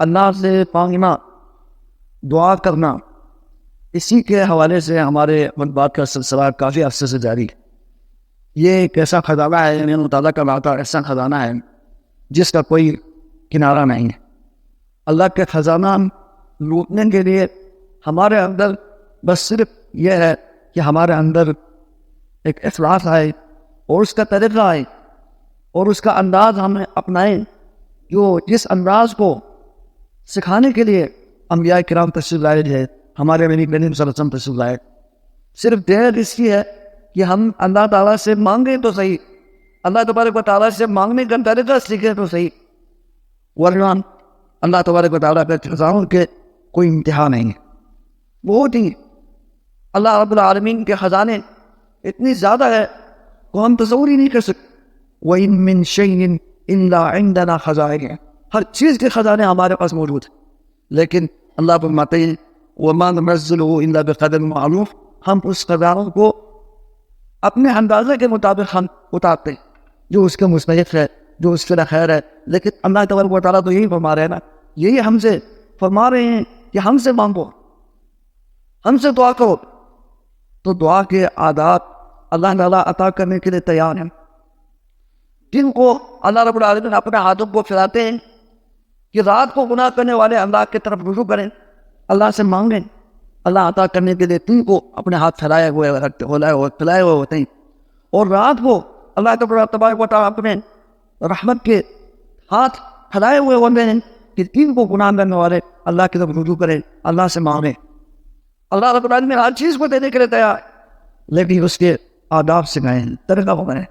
اللہ سے مانگنا، دعا کرنا، اسی کے حوالے سے ہمارے بات کا سلسلہ کافی عرصے سے جاری ہے۔ یہ ایک ایسا خزانہ ہے، یعنی مطالعہ کا واقعہ ایسا خزانہ ہے جس کا کوئی کنارہ نہیں ہے۔ اللہ کے خزانہ لوٹنے کے لیے ہمارے اندر بس صرف یہ ہے کہ ہمارے اندر ایک اخلاص آئے اور اس کا طریقہ آئے اور اس کا انداز ہم اپنائیں، جو جس انداز کو سکھانے کے لیے انبیاء کرام تشریف لائے ہے، ہمارے نبی کریم صلی اللہ علیہ وسلم تشریف لائے۔ صرف دیر اس کی ہے کہ ہم اللہ تعالیٰ سے مانگیں تو صحیح، اللہ تبارک و تعالیٰ سے مانگنے کا طریقہ سیکھیں تو صحیح، ورنہ اللہ تبارک و تعالیٰ کے خزانوں کے کوئی انتہا نہیں ہے۔ بہت ہی اللہ رب العالمین کے خزانے اتنی زیادہ ہے کہ ہم تصور ہی نہیں کر سکتے۔ وَإِن مِّن شَيْءٍ إِلَّا عِندَنَا خَزَائِنُهُ، ہر چیز کے خزانے ہمارے پاس موجود ہیں، لیکن اللہ فرماتے ہیں وَمَا نُنَزِّلُهُ إِلَّا بِقَدَرٍ مَّعْلُومٍ، ہم اس خزانوں کو اپنے اندازے کے مطابق ہم اتارتے ہیں، جو اس کے مستحق ہے، جو اس کے خیر ہے۔ لیکن اللہ تبارک و تعالیٰ تو یہی فرما رہے ہیں نا، یہی ہم سے فرما رہے ہیں کہ ہم سے مانگو، ہم سے دعا کرو۔ تو دعا کے آداب اللہ تعالیٰ عطا کرنے کے لیے تیار ہیں، جن کو اللہ رب العالمین اپنے ہاتھوں کو پھیلاتے ہیں کہ رات کو گناہ کرنے والے اللہ کی طرف رجوع کریں، اللہ سے مانگیں۔ اللہ عطا کرنے کے لیے تم کو اپنے ہاتھ پھیلائے ہوئے ہوتے ہیں، اور رات کو اللہ تبارک و تعالیٰ اپنے رحمت کے ہاتھ پھیلائے ہوئے ہوتے ہیں کہ تم کو گناہ کرنے والے اللہ کی طرف رجوع کریں، اللہ سے مانگیں۔ اللہ رب العالمین ہر چیز کو دینے کے لیے تیار ہے، لیکن اس کے آداب سکھائیں، طریقہ بتائیں۔